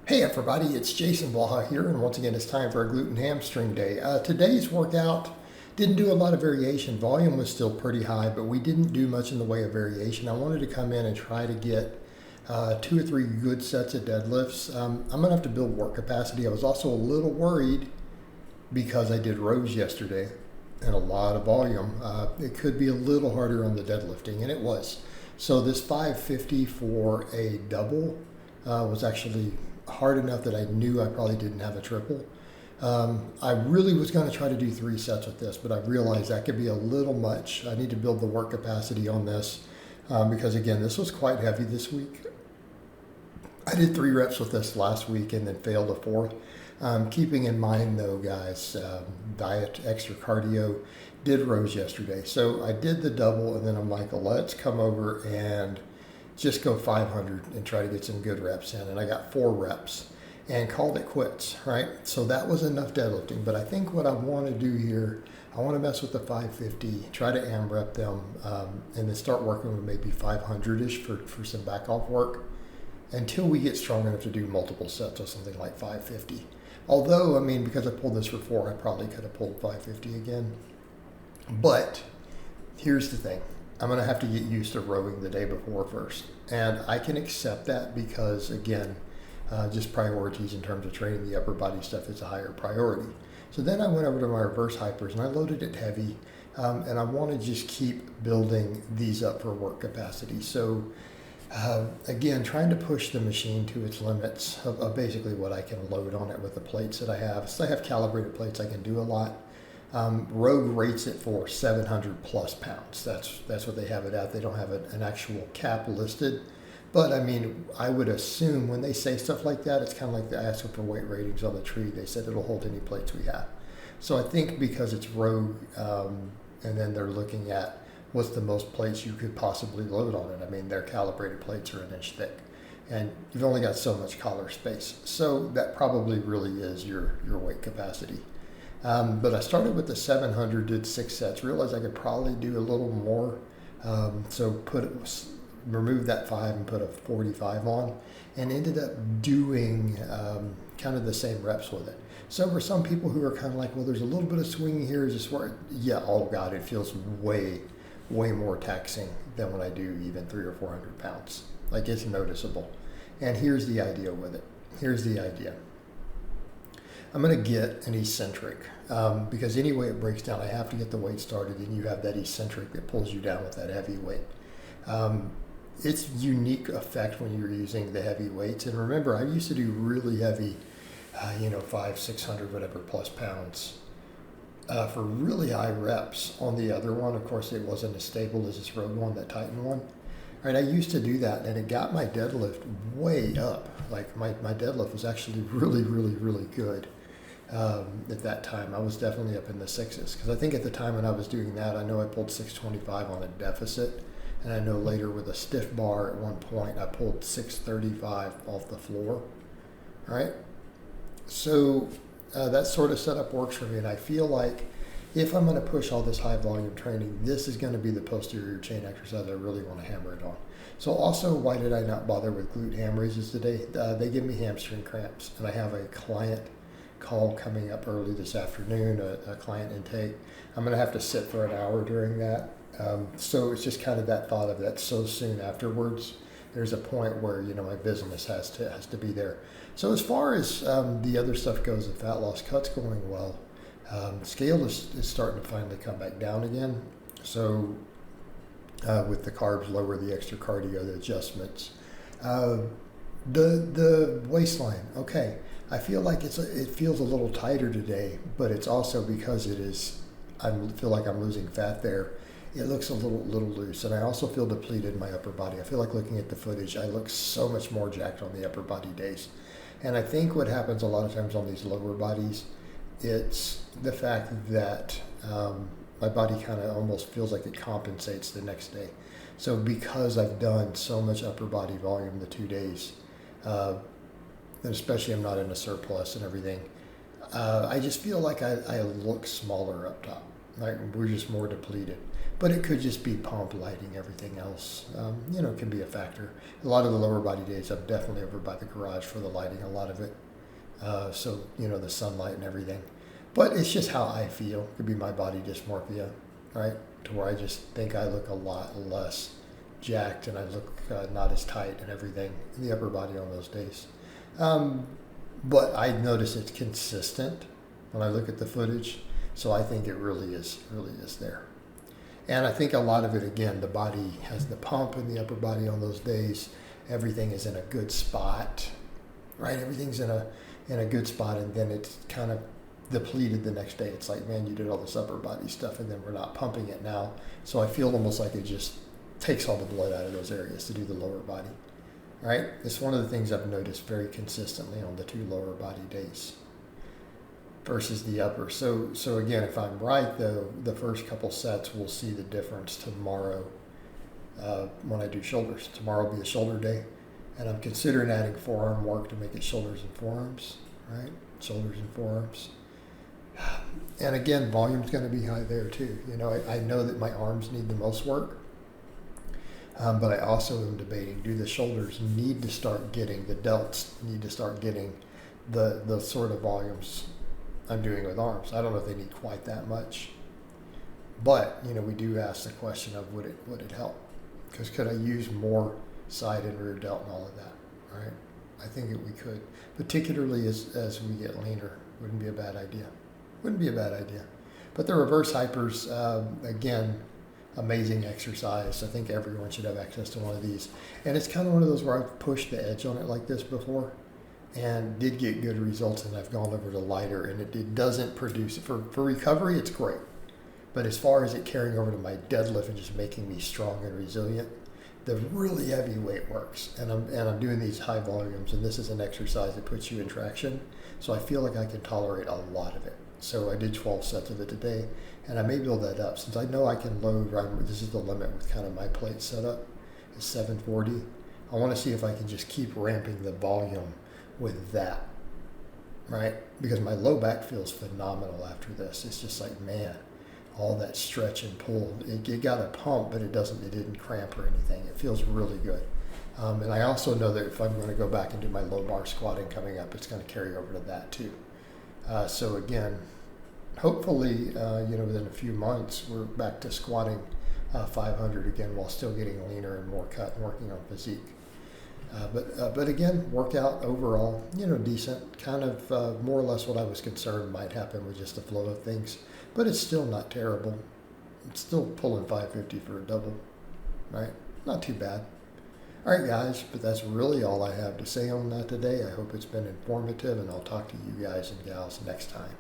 Hey everybody, it's Jason Blaha here, and once again it's time for a glute and hamstring day. Today's workout didn't do a lot of variation. Volume was still pretty high, but we didn't do much in the way of variation. I wanted to come in and try to get 2 or 3 good sets of deadlifts. I'm going to have to build work capacity. I was also a little worried because I did rows yesterday and a lot of volume. It could be a little harder on the deadlifting, and it was. So this 550 for a double was actually hard enough that I knew I probably didn't have a triple. I really was going to try to do 3 sets with this, but I realized that could be a little much. I need to build the work capacity on this because, again, this was quite heavy this week. I did 3 reps with this last week and then failed a 4th. Keeping in mind, though, guys, diet, extra cardio, did rows yesterday. So I did the double, and then I'm like, let's come over and just go 500 and try to get some good reps in. And I got 4 reps and called it quits, right? So that was enough deadlifting. But I think what I want to do here, I want to mess with the 550, try to AMRAP them, and then start working with maybe 500-ish for some back off work until we get strong enough to do multiple sets of something like 550. Although, I mean, because I pulled this for 4, I probably could have pulled 550 again. But here's the thing. I'm going to have to get used to rowing the day before first. And I can accept that because, again, just priorities in terms of training the upper body stuff is a higher priority. So then I went over to my reverse hypers and I loaded it heavy. And I want to just keep building these up for work capacity. So again, trying to push the machine to its limits of basically what I can load on it with the plates that I have. So I have calibrated plates, I can do a lot. Rogue rates it for 700 plus pounds. That's what they have it at. They don't have an actual cap listed. But I mean, I would assume when they say stuff like that, it's kind of like the asking for weight ratings on the tree. They said it'll hold any plates we have. So I think because it's Rogue, and then they're looking at what's the most plates you could possibly load on it. I mean, their calibrated plates are 1 inch thick. And you've only got so much collar space. So that probably really is your weight capacity. But I started with the 700, did 6 sets, realized I could probably do a little more. So remove that 5 and put a 45 on, and ended up doing kind of the same reps with it. So for some people who are kind of like, well, there's a little bit of swinging here, is this where, yeah, oh God, it feels way more taxing than when I do even 300 or 400 pounds. Like, it's noticeable. And here's the idea with it. Here's the idea. I'm going to get an eccentric because any way it breaks down, I have to get the weight started, and you have that eccentric that pulls you down with that heavy weight. It's unique effect when you're using the heavy weights. And remember, I used to do really heavy, 500, 600, whatever plus pounds for really high reps on the other one. Of course, it wasn't as stable as this Rogue one, that Titan one. Right, I used to do that, and it got my deadlift way up. Like my deadlift was actually really good. At that time, I was definitely up in the 6s, because I think at the time when I was doing that, I know I pulled 625 on a deficit, and I know later with a stiff bar at one point I pulled 635 off the floor. All right, so that sort of setup works for me, and I feel like if I'm going to push all this high volume training, this is going to be the posterior chain exercise I really want to hammer it on. So also, why did I not bother with glute ham raises today? They give me hamstring cramps, and I have a client call coming up early this afternoon, a client intake. I'm going to have to sit for an hour during that. So it's just kind of that thought of that so soon afterwards. There's a point where, my business has to be there. So as far as the other stuff goes, the fat loss cut's going well. Scale is starting to finally come back down again. So with the carbs lower, the extra cardio, the adjustments. The waistline, okay. I feel like it feels a little tighter today, but it's also because I feel like I'm losing fat there. It looks a little loose, and I also feel depleted in my upper body. I feel like looking at the footage, I look so much more jacked on the upper body days. And I think what happens a lot of times on these lower bodies, it's the fact that my body kind of almost feels like it compensates the next day. So because I've done so much upper body volume the 2 days, and especially I'm not in a surplus and everything, I just feel like I look smaller up top. Like we're just more depleted. but it could just be pump, lighting, everything else. It can be a factor. A lot of the lower body days, I'm definitely over by the garage for the lighting, a lot of it. So, the sunlight and everything. But it's just how I feel. It could be my body dysmorphia, right? To where I just think I look a lot less jacked and I look not as tight and everything in the upper body on those days. But I notice it's consistent when I look at the footage. So I think it really is there. And I think a lot of it, again, the body has the pump in the upper body on those days. Everything is in a good spot, right? Everything's in a good spot, and then it's kind of depleted the next day. It's like, man, you did all this upper body stuff, and then we're not pumping it now. So I feel almost like it just takes all the blood out of those areas to do the lower body, right? It's one of the things I've noticed very consistently on the 2 lower body days versus the upper. So again, if I'm right though, the first couple sets we'll see the difference tomorrow when I do shoulders. Tomorrow will be a shoulder day, and I'm considering adding forearm work to make it shoulders and forearms, right? Shoulders and forearms. And again, volume's going to be high there too. I know that my arms need the most work, but I also am debating, do the shoulders need to start getting, the delts need to start getting the sort of volumes I'm doing with arms. I don't know if they need quite that much, but we do ask the question of would it help? Because could I use more side and rear delt and all of that, right? I think that we could, particularly as we get leaner. Wouldn't be a bad idea. But the reverse hypers, again, amazing exercise. I think everyone should have access to one of these. And it's kind of one of those where I've pushed the edge on it like this before and did get good results, and I've gone over to lighter, and it doesn't produce, for recovery, it's great. But as far as it carrying over to my deadlift and just making me strong and resilient, the really heavy weight works. And I'm doing these high volumes, and this is an exercise that puts you in traction. So I feel like I can tolerate a lot of it. So I did 12 sets of it today, and I may build that up since I know I can load. This is the limit with kind of my plate setup. It's 740. I want to see if I can just keep ramping the volume with that, right? Because my low back feels phenomenal after this. It's just like, man, all that stretch and pull. It got a pump, but it didn't cramp or anything. It feels really good. And I also know that if I'm going to go back and do my low bar squatting coming up, it's going to carry over to that too. So again, hopefully, within a few months, we're back to squatting 500 again while still getting leaner and more cut and working on physique. But again, workout overall, decent, kind of more or less what I was concerned might happen with just the flow of things, but it's still not terrible. It's still pulling 550 for a double, right? Not too bad. All right, guys, but that's really all I have to say on that today. I hope it's been informative, and I'll talk to you guys and gals next time.